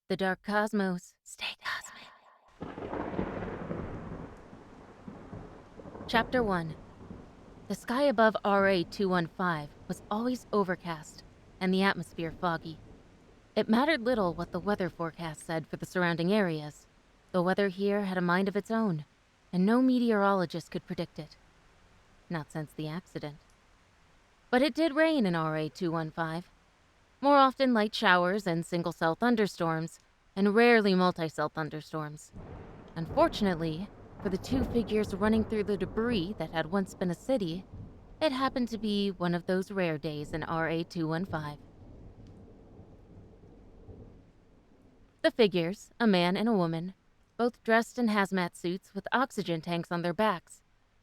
The dark cosmos. Stay cosmic. Chapter 1. The sky above RA-215 was always overcast, and the atmosphere foggy. It mattered little what the weather forecast said for the surrounding areas. The weather here had a mind of its own, and no meteorologist could predict it. Not since the accident. But it did rain in RA-215. More often light showers and single-cell thunderstorms, and rarely multi-cell thunderstorms. Unfortunately, for the two figures running through the debris that had once been a city, it happened to be one of those rare days in RA-215. The figures, a man and a woman, both dressed in hazmat suits with oxygen tanks on their backs,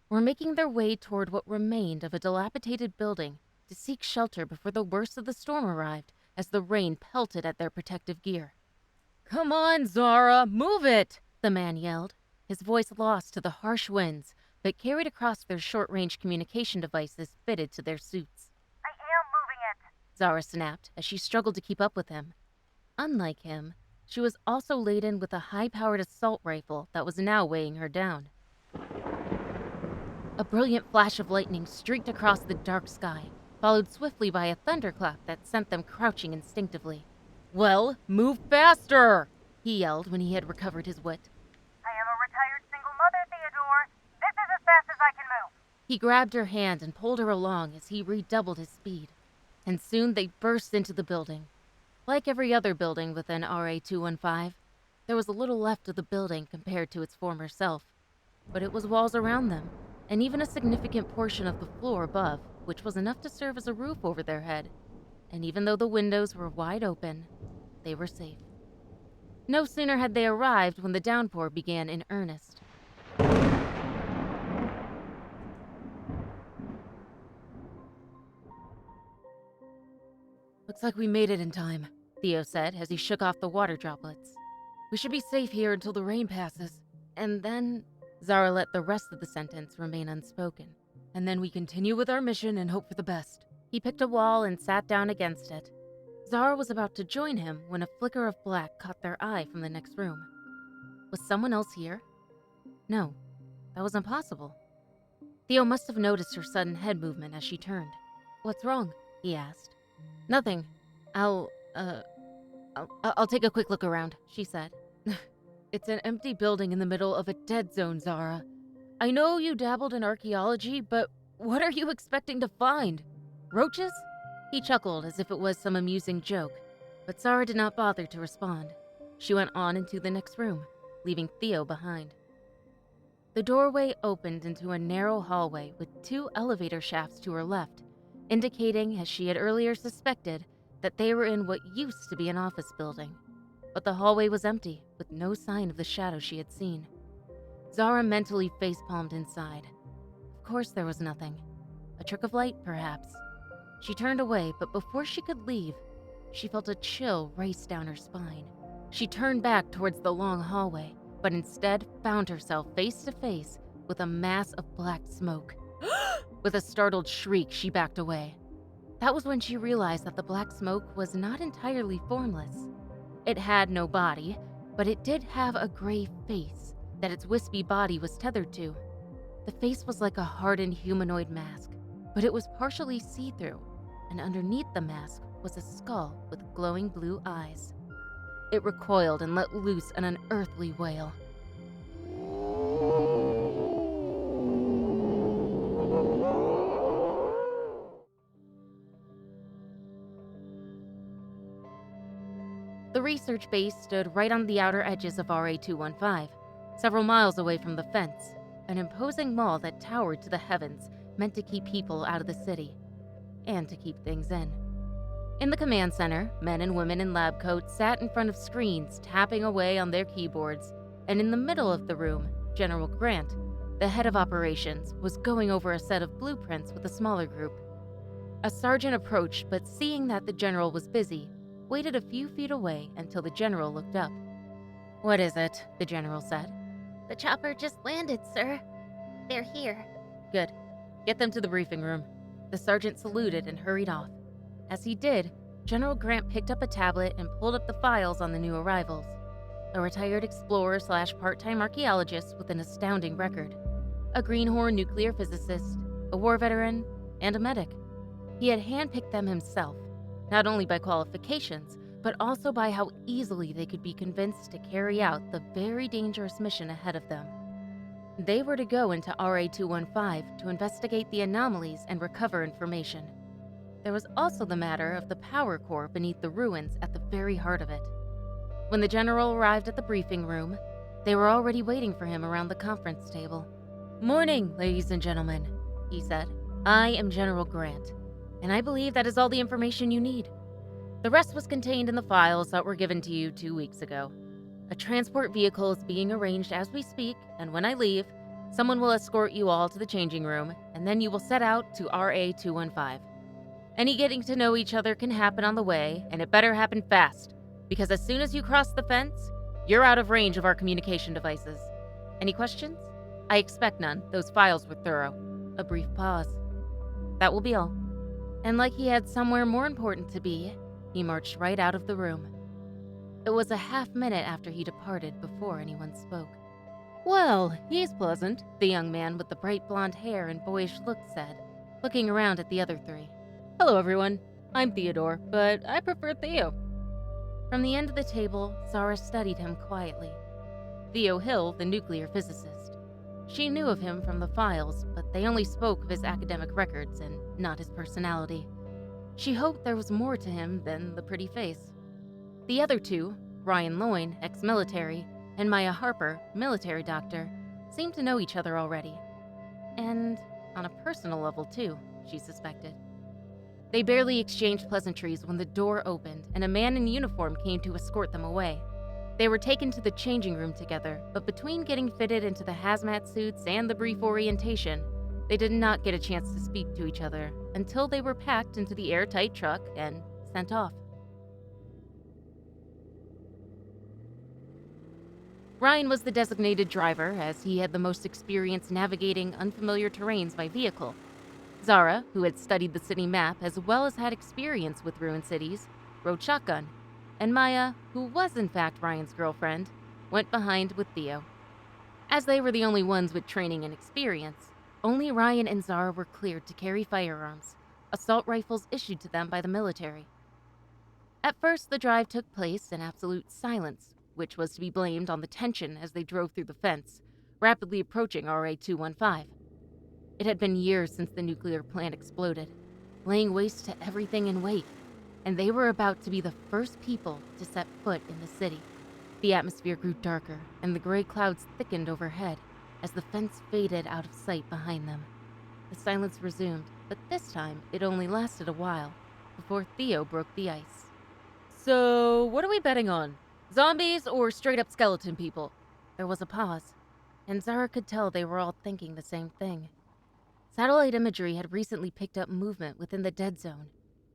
were making their way toward what remained of a dilapidated building to seek shelter before the worst of the storm arrived as the rain pelted at their protective gear. "Come on, Zara, move it!" the man yelled, his voice lost to the harsh winds that carried across their short-range communication devices fitted to their suits. "I am moving it," Zara snapped as she struggled to keep up with him. Unlike him, she was also laden with a high-powered assault rifle that was now weighing her down. A brilliant flash of lightning streaked across the dark sky, followed swiftly by a thunderclap that sent them crouching instinctively. "Well, move faster!" he yelled when he had recovered his wit. "I am a retired single mother, Theodore. This is as fast as I can move." He grabbed her hand and pulled her along as he redoubled his speed, and soon they burst into the building. Like every other building within RA-215, there was a little left of the building compared to its former self, but it was walls around them, and even a significant portion of the floor above, which was enough to serve as a roof over their head. And even though the windows were wide open, they were safe. No sooner had they arrived when the downpour began in earnest. "Looks like we made it in time," Theo said as he shook off the water droplets. "We should be safe here until the rain passes. And then..." Zara let the rest of the sentence remain unspoken. "And then we continue with our mission and hope for the best." He picked a wall and sat down against it. Zara was about to join him when a flicker of black caught their eye from the next room. Was someone else here? No, that was impossible. Theo must have noticed her sudden head movement as she turned. "What's wrong?" he asked. "Nothing. I'll take a quick look around," she said. "It's an empty building in the middle of a dead zone, Zara. I know you dabbled in archaeology, but what are you expecting to find? Roaches?" He chuckled as if it was some amusing joke, but Zara did not bother to respond. She went on into the next room, leaving Theo behind. The doorway opened into a narrow hallway with two elevator shafts to her left, indicating, as she had earlier suspected, that they were in what used to be an office building. But the hallway was empty, with no sign of the shadow she had seen. Zara mentally facepalmed inside. Of course there was nothing. A trick of light, perhaps. She turned away, but before she could leave, she felt a chill race down her spine. She turned back towards the long hallway, but instead found herself face to face with a mass of black smoke. With a startled shriek, she backed away. That was when she realized that the black smoke was not entirely formless. It had no body, but it did have a gray face that its wispy body was tethered to. The face was like a hardened humanoid mask, but it was partially see-through, and underneath the mask was a skull with glowing blue eyes. It recoiled and let loose an unearthly wail. The research base stood right on the outer edges of RA-215, several miles away from the fence, an imposing mall that towered to the heavens, meant to keep people out of the city, and to keep things in. In the command center, men and women in lab coats sat in front of screens, tapping away on their keyboards, and in the middle of the room, General Grant, the head of operations, was going over a set of blueprints with a smaller group. A sergeant approached, but seeing that the general was busy, waited a few feet away until the general looked up. "What is it?" the general said. "The chopper just landed, sir. They're here." "Good. Get them to the briefing room." The sergeant saluted and hurried off. As he did, General Grant picked up a tablet and pulled up the files on the new arrivals. A retired explorer / part-time archaeologist with an astounding record. A greenhorn nuclear physicist, a war veteran, and a medic. He had handpicked them himself, not only by qualifications, but also by how easily they could be convinced to carry out the very dangerous mission ahead of them. They were to go into RA-215 to investigate the anomalies and recover information. There was also the matter of the power core beneath the ruins at the very heart of it. When the general arrived at the briefing room, they were already waiting for him around the conference table. "Morning, ladies and gentlemen," he said. "I am General Grant, and I believe that is all the information you need. The rest was contained in the files that were given to you 2 weeks ago. A transport vehicle is being arranged as we speak, and when I leave, someone will escort you all to the changing room, and then you will set out to RA-215. Any getting to know each other can happen on the way, and it better happen fast, because as soon as you cross the fence, you're out of range of our communication devices. Any questions? I expect none. Those files were thorough." A brief pause. "That will be all." And like he had somewhere more important to be, he marched right out of the room. It was a half-minute after he departed before anyone spoke. "Well, he's pleasant," the young man with the bright blonde hair and boyish look said, looking around at the other three. "Hello, everyone. I'm Theodore, but I prefer Theo." From the end of the table, Zara studied him quietly. Theo Hill, the nuclear physicist. She knew of him from the files, but they only spoke of his academic records and not his personality. She hoped there was more to him than the pretty face. The other two, Ryan Loyne, ex-military, and Maya Harper, military doctor, seemed to know each other already. And on a personal level too, she suspected. They barely exchanged pleasantries when the door opened and a man in uniform came to escort them away. They were taken to the changing room together, but between getting fitted into the hazmat suits and the brief orientation, they did not get a chance to speak to each other until they were packed into the airtight truck and sent off. Ryan was the designated driver, as he had the most experience navigating unfamiliar terrains by vehicle. Zara, who had studied the city map as well as had experience with ruined cities, rode shotgun, and Maya, who was in fact Ryan's girlfriend, went behind with Theo. As they were the only ones with training and experience, only Ryan and Zara were cleared to carry firearms, assault rifles issued to them by the military. At first, the drive took place in absolute silence, which was to be blamed on the tension as they drove through the fence, rapidly approaching RA-215. It had been years since the nuclear plant exploded, laying waste to everything in wake, and they were about to be the first people to set foot in the city. The atmosphere grew darker, and the gray clouds thickened overhead as the fence faded out of sight behind them. The silence resumed, but this time it only lasted a while, before Theo broke the ice. "So, what are we betting on? Zombies or straight-up skeleton people?" There was a pause, and Zara could tell they were all thinking the same thing. Satellite imagery had recently picked up movement within the dead zone,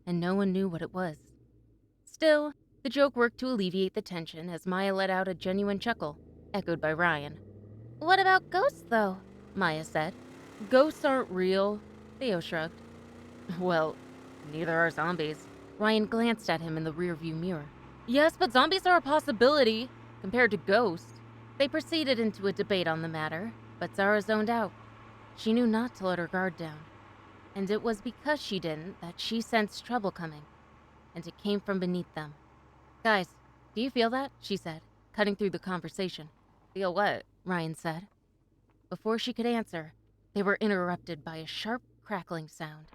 and no one knew what it was. Still, the joke worked to alleviate the tension as Maya let out a genuine chuckle, echoed by Ryan. What about ghosts, though? Maya said. "Ghosts aren't real," Theo shrugged. "Well, neither are zombies." Ryan glanced at him in the rearview mirror. "Yes, but zombies are a possibility, compared to ghosts." They proceeded into a debate on the matter, but Zara zoned out. She knew not to let her guard down, and it was because she didn't that she sensed trouble coming, and it came from beneath them. "Guys, do you feel that?" she said, cutting through the conversation. "Feel what?" Ryan said. Before she could answer, they were interrupted by a sharp, crackling sound.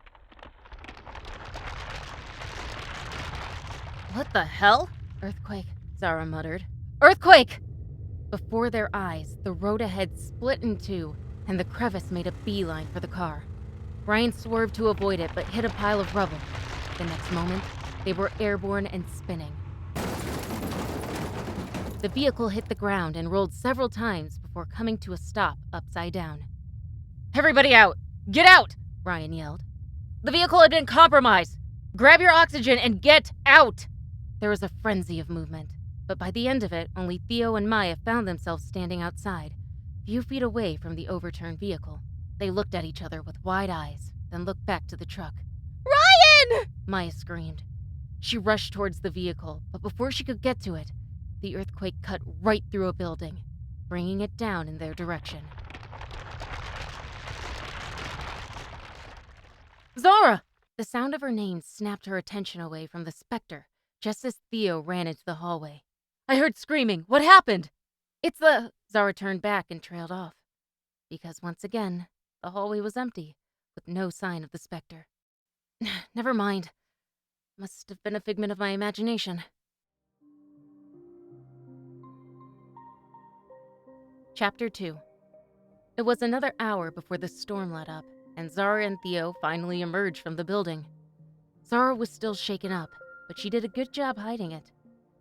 "What the hell?" "Earthquake," Zara muttered. "Earthquake!" Before their eyes, the road ahead split in two, and the crevice made a beeline for the car. Ryan swerved to avoid it, but hit a pile of rubble. The next moment, they were airborne and spinning. The vehicle hit the ground and rolled several times before coming to a stop upside down. "Everybody out! Get out!" Ryan yelled. "The vehicle had been compromised! Grab your oxygen and get out!" There was a frenzy of movement, but by the end of it, only Theo and Maya found themselves standing outside, a few feet away from the overturned vehicle. They looked at each other with wide eyes, then looked back to the truck. "Ryan!" Maya screamed. She rushed towards the vehicle, but before she could get to it, the earthquake cut right through a building, bringing it down in their direction. Zara! The sound of her name snapped her attention away from the specter just as Theo ran into the hallway. I heard screaming. What happened? It's the... Zara turned back and trailed off. Because once again, the hallway was empty, with no sign of the specter. Never mind. Must have been a figment of my imagination. Chapter 2. It was another hour before the storm let up, and Zara and Theo finally emerged from the building. Zara was still shaken up, but she did a good job hiding it.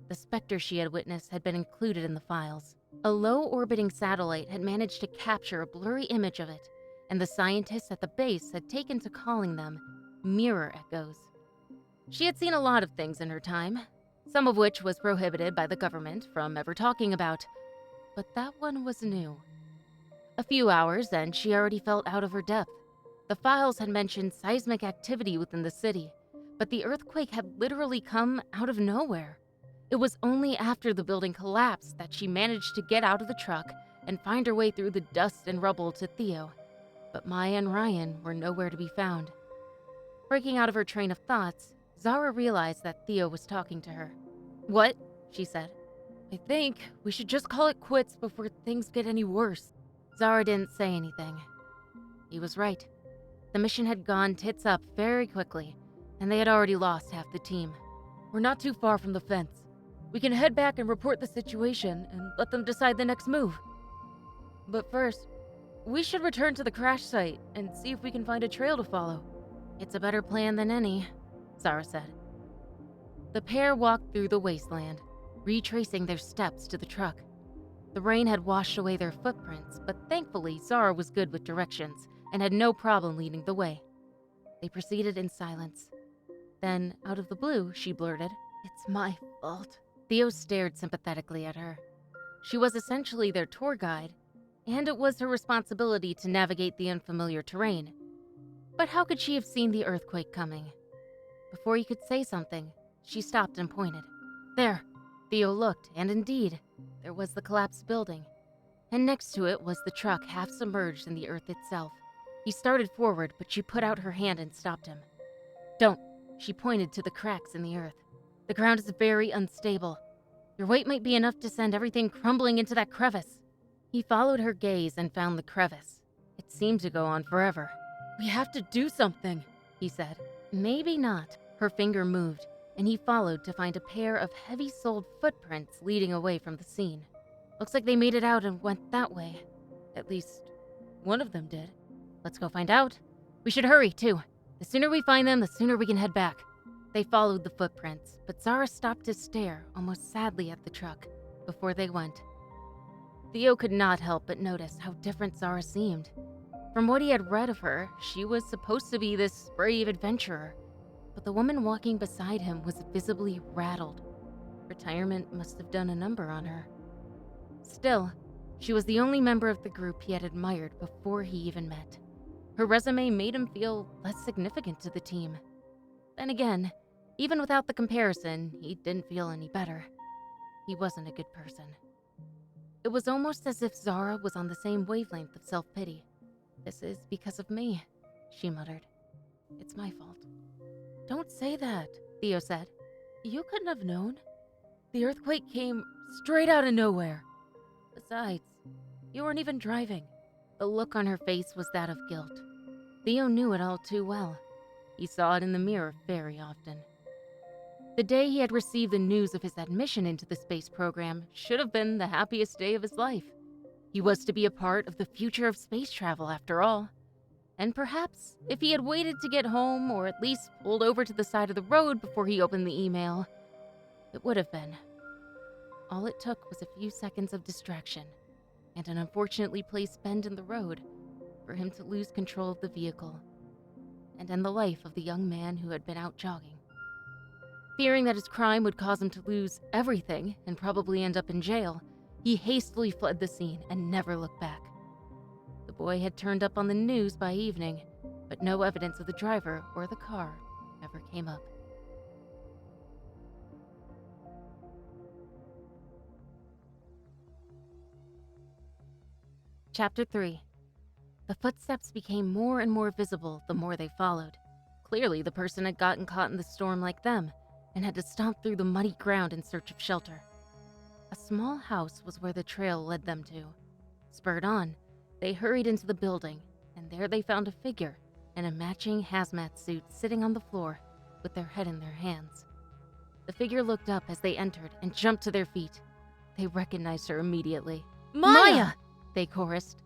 The specter she had witnessed had been included in the files. A low-orbiting satellite had managed to capture a blurry image of it, and the scientists at the base had taken to calling them mirror echoes. She had seen a lot of things in her time, some of which was prohibited by the government from ever talking about, but that one was new. A few hours, and she already felt out of her depth. The files had mentioned seismic activity within the city, but the earthquake had literally come out of nowhere. It was only after the building collapsed that she managed to get out of the truck and find her way through the dust and rubble to Theo, but Maya and Ryan were nowhere to be found. Breaking out of her train of thoughts, Zara realized that Theo was talking to her. What? She said. I think we should just call it quits before things get any worse. Zara didn't say anything. He was right. The mission had gone tits up very quickly, and they had already lost half the team. We're not too far from the fence. We can head back and report the situation and let them decide the next move. But first, we should return to the crash site and see if we can find a trail to follow. It's a better plan than any, Zara said. The pair walked through the wasteland, retracing their steps to the truck. The rain had washed away their footprints, but thankfully Zara was good with directions and had no problem leading the way. They proceeded in silence. Then, out of the blue, she blurted, "It's my fault." Theo stared sympathetically at her. She was essentially their tour guide, and it was her responsibility to navigate the unfamiliar terrain. But how could she have seen the earthquake coming? Before he could say something, she stopped and pointed. There! Theo looked, and indeed, there was the collapsed building. And next to it was the truck half submerged in the earth itself. He started forward, but she put out her hand and stopped him. Don't. She pointed to the cracks in the earth. The ground is very unstable. Your weight might be enough to send everything crumbling into that crevice. He followed her gaze and found the crevice. It seemed to go on forever. We have to do something, he said. Maybe not. Her finger moved, and he followed to find a pair of heavy-soled footprints leading away from the scene. Looks like they made it out and went that way. At least, one of them did. Let's go find out. We should hurry, too. The sooner we find them, the sooner we can head back. They followed the footprints, but Zara stopped to stare almost sadly at the truck before they went. Theo could not help but notice how different Zara seemed. From what he had read of her, she was supposed to be this brave adventurer, but the woman walking beside him was visibly rattled. Retirement must have done a number on her. Still, she was the only member of the group he had admired before he even met. Her resume made him feel less significant to the team. Then again, even without the comparison, he didn't feel any better. He wasn't a good person. It was almost as if Zara was on the same wavelength of self-pity. This is because of me, she muttered. It's my fault. Don't say that, Theo said. You couldn't have known. The earthquake came straight out of nowhere. Besides, you weren't even driving. The look on her face was that of guilt. Theo knew it all too well. He saw it in the mirror very often. The day he had received the news of his admission into the space program should have been the happiest day of his life. He was to be a part of the future of space travel after all. And perhaps, if he had waited to get home, or at least pulled over to the side of the road before he opened the email, it would have been. All it took was a few seconds of distraction, and an unfortunately placed bend in the road for him to lose control of the vehicle, and end the life of the young man who had been out jogging. Fearing that his crime would cause him to lose everything and probably end up in jail, he hastily fled the scene and never looked back. The boy had turned up on the news by evening, but no evidence of the driver or the car ever came up. Chapter 3. The footsteps became more and more visible the more they followed. Clearly, the person had gotten caught in the storm like them and had to stomp through the muddy ground in search of shelter. A small house was where the trail led them to. Spurred on, they hurried into the building, and there they found a figure in a matching hazmat suit sitting on the floor with their head in their hands. The figure looked up as they entered and jumped to their feet. They recognized her immediately. Maya! They chorused.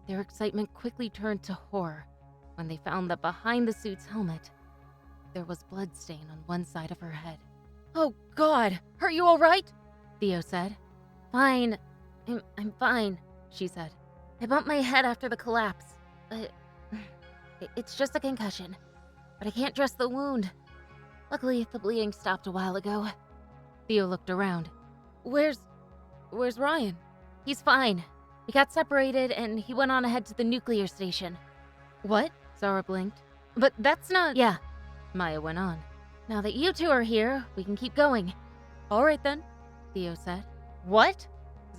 Their excitement quickly turned to horror when they found that behind the suit's helmet, there was bloodstain on one side of her head. Oh God, are you all right? Theo said. Fine. I'm fine, she said. I bumped my head after the collapse. It's just a concussion, but I can't dress the wound. Luckily, the bleeding stopped a while ago. Theo looked around. Where's Ryan? He's fine. We got separated and he went on ahead to the nuclear station. What? Zara blinked. But that's not... Yeah. Maya went on. Now that you two are here, we can keep going. All right then, Theo said. What?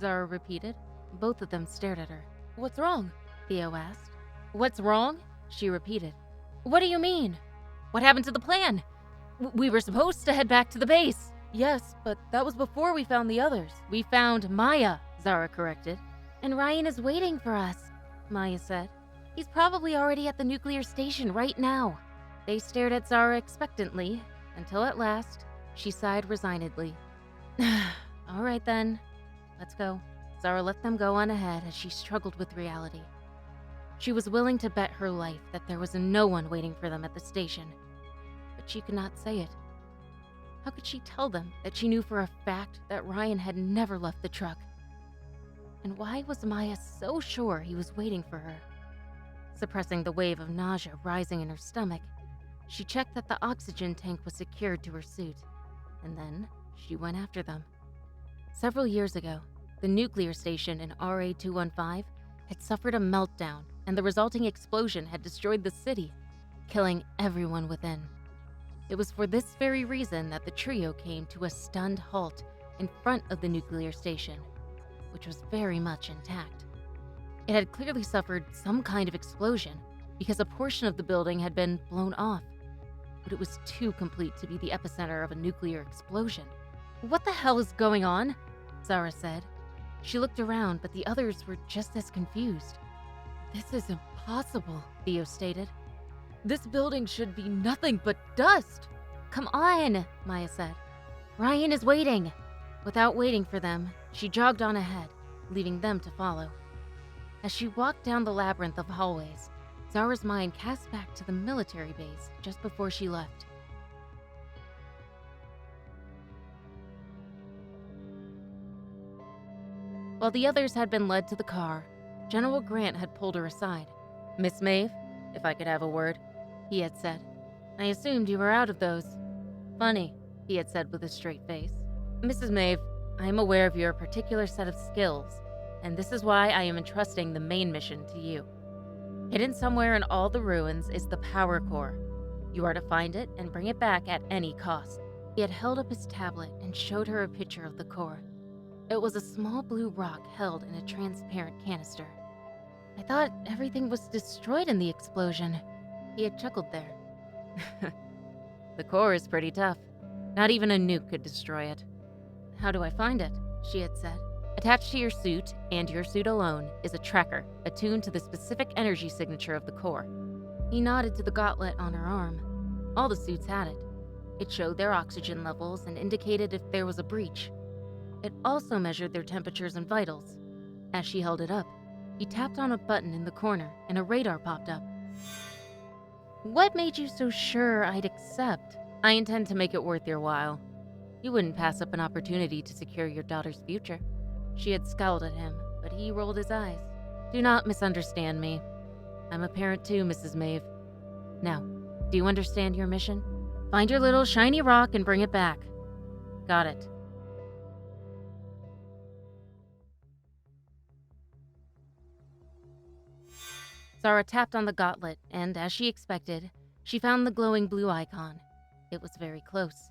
Zara repeated. Both of them stared at her. What's wrong? Theo asked. What's wrong? She repeated. What do you mean? What happened to the plan? We were supposed to head back to the base. Yes, but that was before we found the others. We found Maya, Zara corrected. And Ryan is waiting for us, Maya said. He's probably already at the nuclear station right now. They stared at Zara expectantly, until at last, she sighed resignedly. All right then, let's go. Zara let them go on ahead as she struggled with reality. She was willing to bet her life that there was no one waiting for them at the station, but she could not say it. How could she tell them that she knew for a fact that Ryan had never left the truck? And why was Maya so sure he was waiting for her? Suppressing the wave of nausea rising in her stomach, she checked that the oxygen tank was secured to her suit, and then she went after them. Several years ago, the nuclear station in RA-215 had suffered a meltdown, and the resulting explosion had destroyed the city, killing everyone within. It was for this very reason that the trio came to a stunned halt in front of the nuclear station, which was very much intact. It had clearly suffered some kind of explosion because a portion of the building had been blown off, but it was too complete to be the epicenter of a nuclear explosion. What the hell is going on? Zara said. She looked around, but the others were just as confused. This is impossible, Theo stated. This building should be nothing but dust. Come on, Maya said. Ryan is waiting. Without waiting for them, she jogged on ahead, leaving them to follow. As she walked down the labyrinth of hallways, Zara's mind cast back to the military base just before she left. While the others had been led to the car, General Grant had pulled her aside. "Miss Maeve, if I could have a word," he had said. "I assumed you were out of those." "Funny," he had said with a straight face. "Mrs. Maeve, I am aware of your particular set of skills, and this is why I am entrusting the main mission to you. Hidden somewhere in all the ruins is the power core. You are to find it and bring it back at any cost." He had held up his tablet and showed her a picture of the core. It was a small blue rock held in a transparent canister. "I thought everything was destroyed in the explosion." He had chuckled there. "The core is pretty tough. Not even a nuke could destroy it." "How do I find it?" she had said. "Attached to your suit, and your suit alone, is a tracker attuned to the specific energy signature of the core." He nodded to the gauntlet on her arm. All the suits had it. It showed their oxygen levels and indicated if there was a breach. It also measured their temperatures and vitals. As she held it up, he tapped on a button in the corner and a radar popped up. "What made you so sure I'd accept? I intend to make it worth your while. You wouldn't pass up an opportunity to secure your daughter's future." She had scowled at him, but he rolled his eyes. "Do not misunderstand me. I'm a parent too, Mrs. Maeve. Now, do you understand your mission? Find your little shiny rock and bring it back." "Got it." Zara tapped on the gauntlet, and as she expected, she found the glowing blue icon. It was very close.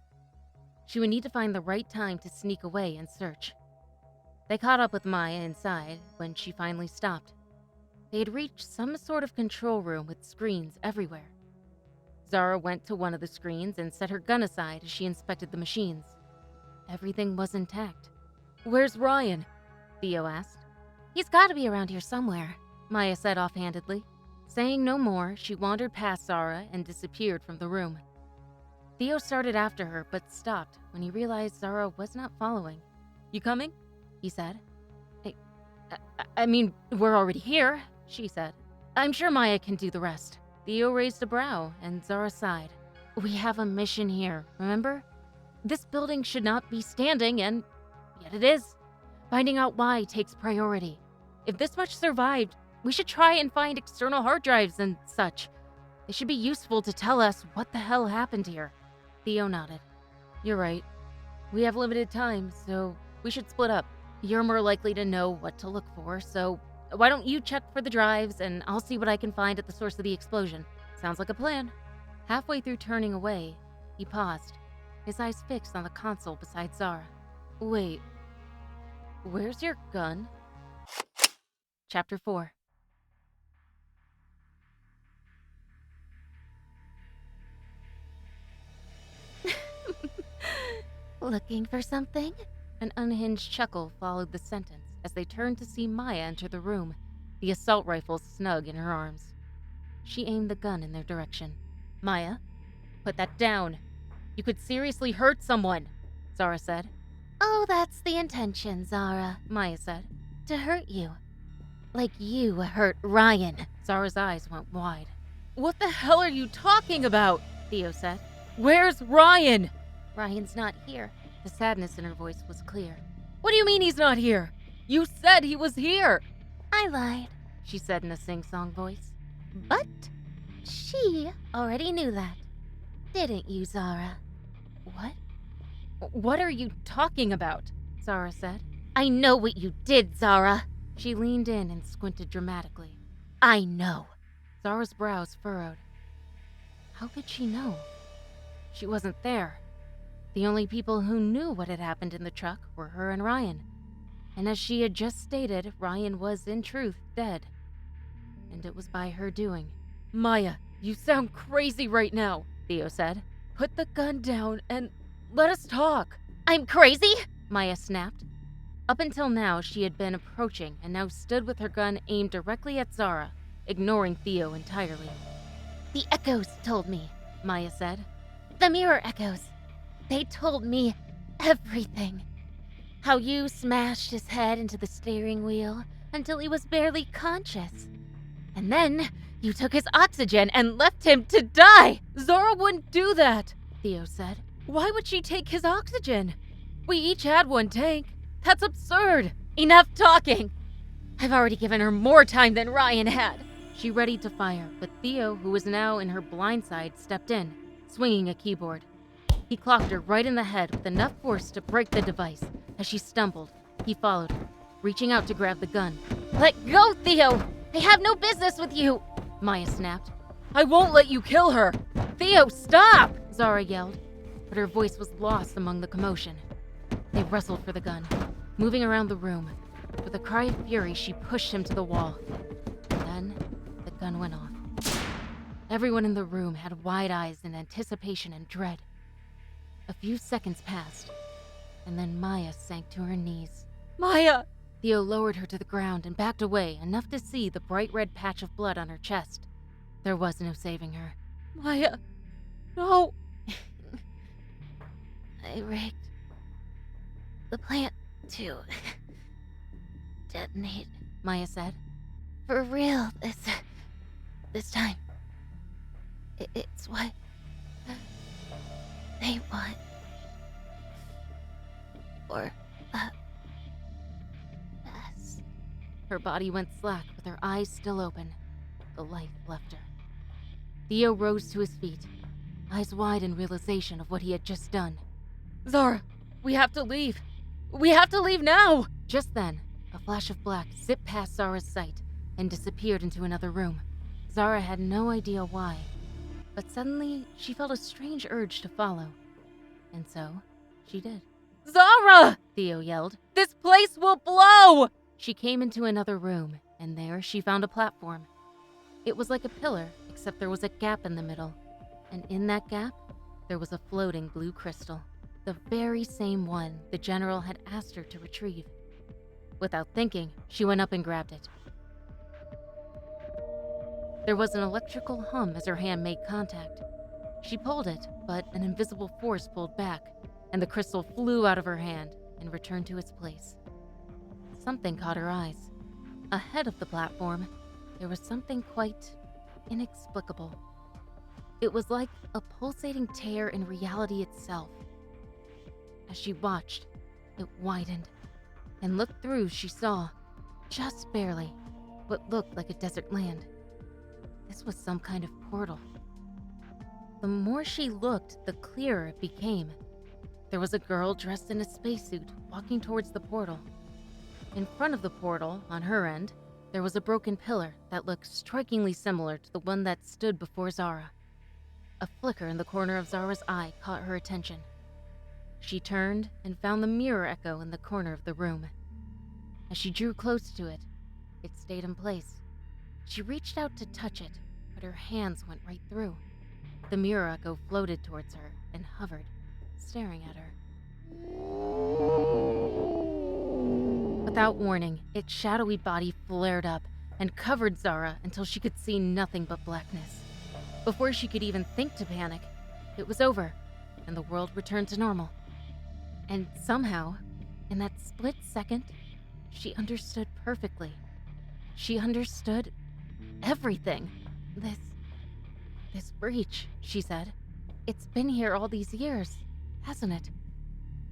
She would need to find the right time to sneak away and search. They caught up with Maya inside when she finally stopped. They had reached some sort of control room with screens everywhere. Zara went to one of the screens and set her gun aside as she inspected the machines. Everything was intact. "Where's Ryan?" Theo asked. "He's got to be around here somewhere," Maya said offhandedly. Saying no more, she wandered past Zara and disappeared from the room. Theo started after her but stopped when he realized Zara was not following. "You coming?" he said. I mean, we're already here," she said. "I'm sure Maya can do the rest." Theo raised a brow and Zara sighed. "We have a mission here, remember? This building should not be standing, and yet it is. Finding out why takes priority. If this much survived, we should try and find external hard drives and such. They should be useful to tell us what the hell happened here." Theo nodded. "You're right. We have limited time, so we should split up. You're more likely to know what to look for, so why don't you check for the drives and I'll see what I can find at the source of the explosion." "Sounds like a plan." Halfway through turning away, he paused, his eyes fixed on the console beside Zara. "Wait, where's your gun?" Chapter 4. Looking for something? An unhinged chuckle followed the sentence as they turned to see Maya enter the room, the assault rifle snug in her arms. She aimed the gun in their direction. "Maya, put that down. You could seriously hurt someone," Zara said. Oh, that's the intention, Zara. Maya said. To hurt you. Like you hurt Ryan. Zara's eyes went wide. "What the hell are you talking about?" Theo said. "Where's Ryan?" Ryan's not here. The sadness in her voice was clear. "What do you mean he's not here? You said he was here." I lied, she said in a sing-song voice. but she already knew that. Didn't you, Zara? "What? What are you talking about?" Zara said. I know what you did, Zara. She leaned in and squinted dramatically. I know. Zara's brows furrowed. How could she know? She wasn't there. The only people who knew what had happened in the truck were her and Ryan. And as she had just stated, Ryan was in truth dead. And it was by her doing. "Maya, you sound crazy right now," Theo said. "Put the gun down and let us talk." I'm crazy? Maya snapped. Up until now, she had been approaching and now stood with her gun aimed directly at Zara, ignoring Theo entirely. The echoes told me, Maya said. the mirror echoes. They told me everything. How you smashed his head into the steering wheel until he was barely conscious. And then you took his oxygen and left him to die. "Zara wouldn't do that," Theo said. "Why would she take his oxygen? We each had one tank. That's absurd." Enough talking. I've already given her more time than Ryan had. She readied to fire, but Theo, who was now in her blind side, stepped in, swinging a keyboard. He clocked her right in the head with enough force to break the device. As she stumbled, he followed her, reaching out to grab the gun. Let go, Theo! I have no business with you! Maya snapped. "I won't let you kill her!" "Theo, stop!" Zara yelled, but her voice was lost among the commotion. They wrestled for the gun, moving around the room. With a cry of fury, she pushed him to the wall. Then, the gun went off. Everyone in the room had wide eyes in anticipation and dread. A few seconds passed, and then Maya sank to her knees. "Maya!" Theo lowered her to the ground and backed away, enough to see the bright red patch of blood on her chest. There was no saving her. "Maya, no!" I rigged the plant to detonate, Maya said. For real this time. It's what they want. For us. Her body went slack with her eyes still open. The life left her. Theo rose to his feet, eyes wide in realization of what he had just done. "Zara, we have to leave. We have to leave now!" Just then, a flash of black zipped past Zara's sight and disappeared into another room. Zara had no idea why, but suddenly she felt a strange urge to follow. And so, she did. "Zara!" Theo yelled. "This place will blow!" She came into another room, and there she found a platform. It was like a pillar, except there was a gap in the middle, and in that gap, there was a floating blue crystal, the very same one the general had asked her to retrieve. Without thinking, she went up and grabbed it. There was an electrical hum as her hand made contact. She pulled it, but an invisible force pulled back, and the crystal flew out of her hand and returned to its place. Something caught her eyes. Ahead of the platform, there was something quite inexplicable. It was like a pulsating tear in reality itself. As she watched, it widened, and looked through, she saw, just barely, what looked like a desert land. This was some kind of portal. The more she looked, the clearer it became. There was a girl dressed in a spacesuit walking towards the portal. In front of the portal, on her end, there was a broken pillar that looked strikingly similar to the one that stood before Zara. A flicker in the corner of Zara's eye caught her attention. She turned and found the mirror echo in the corner of the room. As she drew close to it, it stayed in place. She reached out to touch it, but her hands went right through. The mirror echo floated towards her and hovered, staring at her. Without warning, its shadowy body flared up and covered Zara until she could see nothing but blackness. Before she could even think to panic, it was over, and the world returned to normal. And somehow, in that split second, she understood perfectly. She understood everything. This breach, she said. It's been here all these years, hasn't it?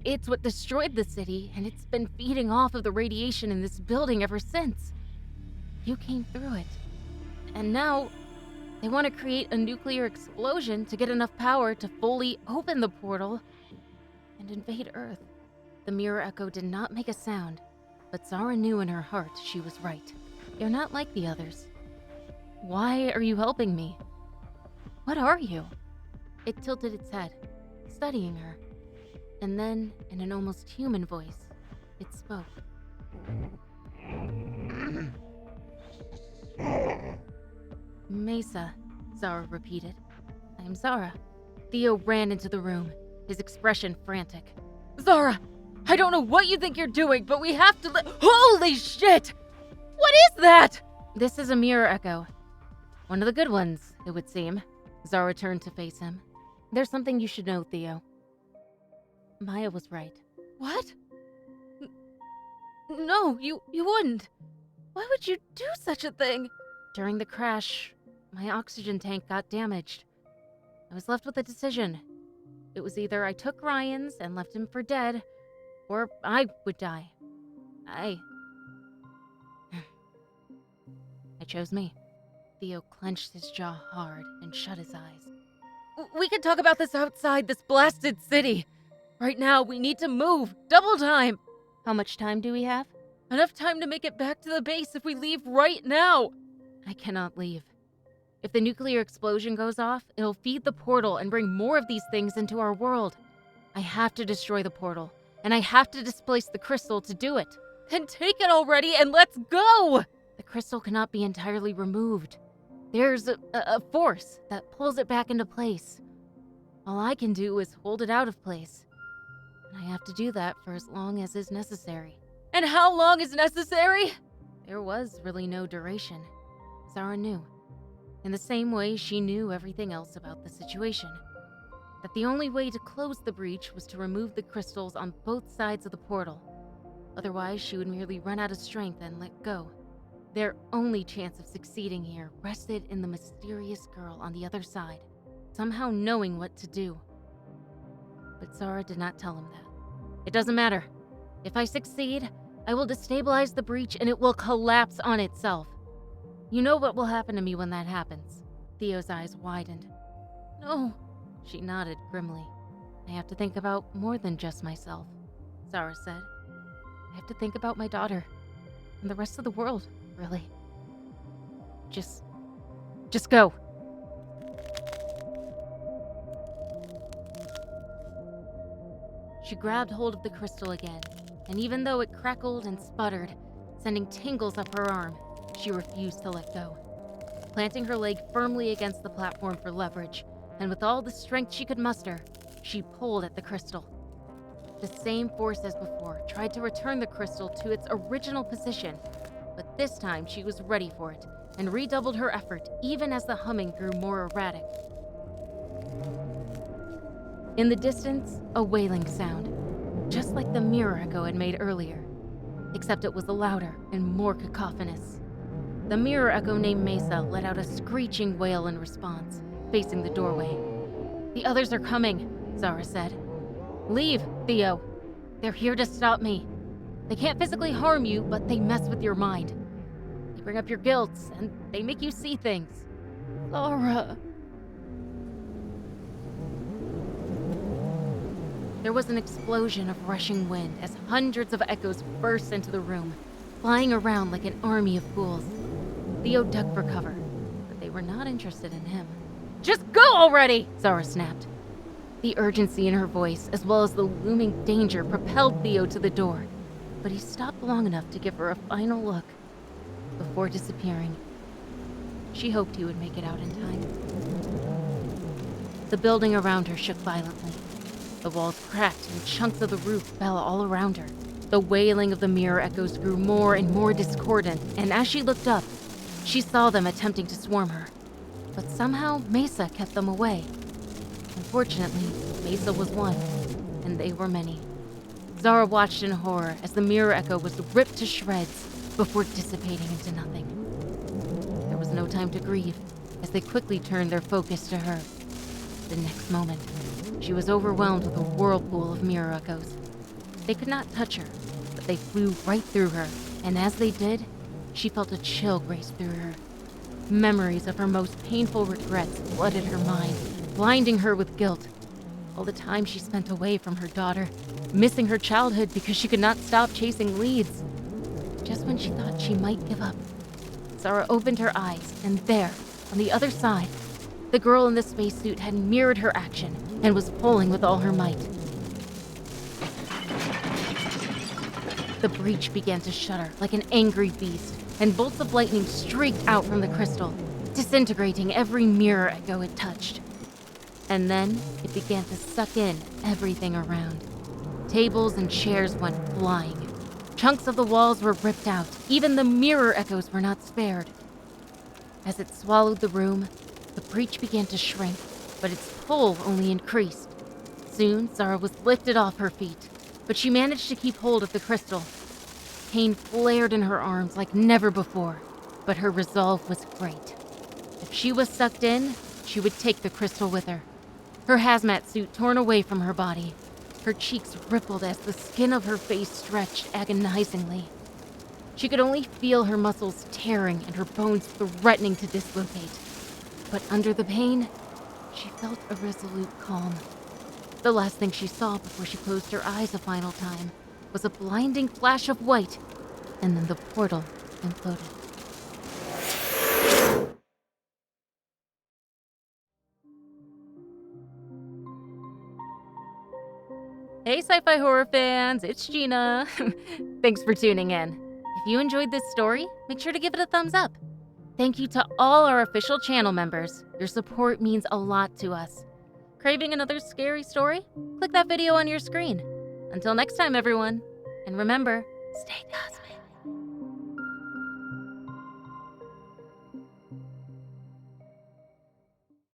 It's what destroyed the city, and it's been feeding off of the radiation in this building ever since. You came through it. And now, they want to create a nuclear explosion to get enough power to fully open the portal and invade Earth. The mirror echo did not make a sound, but Zara knew in her heart she was right. You're not like the others. Why are you helping me? What are you? It tilted its head, studying her. And then, in an almost human voice, it spoke. Mesa, Zara repeated. I'm Zara. Theo ran into the room, his expression frantic. Zara, I don't know what you think you're doing, but we have to Holy shit! What is that? This is a mirror echo. One of the good ones, it would seem. Zara turned to face him. There's something you should know, Theo. Maya was right. What? No, you wouldn't. Why would you do such a thing? During the crash, my oxygen tank got damaged. I was left with a decision. It was either I took Ryan's and left him for dead, or I would die. I chose me. Theo clenched his jaw hard and shut his eyes. We can talk about this outside this blasted city. Right now, we need to move. Double time. How much time do we have? Enough time to make it back to the base if we leave right now. I cannot leave. If the nuclear explosion goes off, it'll feed the portal and bring more of these things into our world. I have to destroy the portal, and I have to displace the crystal to do it. Then take it already and let's go! The crystal cannot be entirely removed. There's a force that pulls it back into place. All I can do is hold it out of place. And I have to do that for as long as is necessary. And how long is necessary? There was really no duration. Zara knew. In the same way she knew everything else about the situation. That the only way to close the breach was to remove the crystals on both sides of the portal. Otherwise, she would merely run out of strength and let go. Their only chance of succeeding here rested in the mysterious girl on the other side, somehow knowing what to do. But Zara did not tell him that. It doesn't matter. If I succeed, I will destabilize the breach and it will collapse on itself. You know what will happen to me when that happens. Theo's eyes widened. No, she nodded grimly. I have to think about more than just myself, Zara said. I have to think about my daughter and the rest of the world, really. Just go. She grabbed hold of the crystal again, and even though it crackled and sputtered, sending tingles up her arm. She refused to let go. Planting her leg firmly against the platform for leverage, and with all the strength she could muster, she pulled at the crystal. The same force as before tried to return the crystal to its original position, but this time she was ready for it and redoubled her effort even as the humming grew more erratic. In the distance, a wailing sound, just like the mirror echo had made earlier, except it was louder and more cacophonous. The mirror echo named Mesa let out a screeching wail in response, facing the doorway. "The others are coming," Zara said. "Leave, Theo. They're here to stop me. They can't physically harm you, but they mess with your mind. They bring up your guilt, and they make you see things." "Zara." There was an explosion of rushing wind as hundreds of echoes burst into the room, flying around like an army of ghouls. Theo ducked for cover, but they were not interested in him. "Just go already!" Zara snapped. The urgency in her voice, as well as the looming danger, propelled Theo to the door, but he stopped long enough to give her a final look before disappearing. She hoped he would make it out in time. The building around her shook violently. The walls cracked and chunks of the roof fell all around her. The wailing of the mirror echoes grew more and more discordant, and as she looked up, she saw them attempting to swarm her. But somehow, Mesa kept them away. Unfortunately, Mesa was one, and they were many. Zara watched in horror as the mirror echo was ripped to shreds before dissipating into nothing. There was no time to grieve, as they quickly turned their focus to her. The next moment, she was overwhelmed with a whirlpool of mirror echoes. They could not touch her, but they flew right through her, and as they did, she felt a chill race through her. Memories of her most painful regrets flooded her mind, blinding her with guilt. All the time she spent away from her daughter, missing her childhood because she could not stop chasing leads. Just when she thought she might give up, Zara opened her eyes, and there, on the other side, the girl in the spacesuit had mirrored her action and was pulling with all her might. The breach began to shudder like an angry beast, and bolts of lightning streaked out from the crystal, disintegrating every mirror echo it touched. And then it began to suck in everything around. Tables and chairs went flying. Chunks of the walls were ripped out. Even the mirror echoes were not spared. As it swallowed the room, the breach began to shrink, but its pull only increased. Soon, Zara was lifted off her feet, but she managed to keep hold of the crystal. Pain flared in her arms like never before, but her resolve was great. If she was sucked in, she would take the crystal with her. Her hazmat suit torn away from her body. Her cheeks rippled as the skin of her face stretched agonizingly. She could only feel her muscles tearing and her bones threatening to dislocate. But under the pain, she felt a resolute calm. The last thing she saw before she closed her eyes a final time was a blinding flash of white, and then the portal imploded. Hey sci-fi horror fans, it's Gina. Thanks for tuning in. If you enjoyed this story, make sure to give it a thumbs up. Thank you to all our official channel members. Your support means a lot to us. Craving another scary story? Click that video on your screen. Until next time, everyone. And remember, stay cosmic.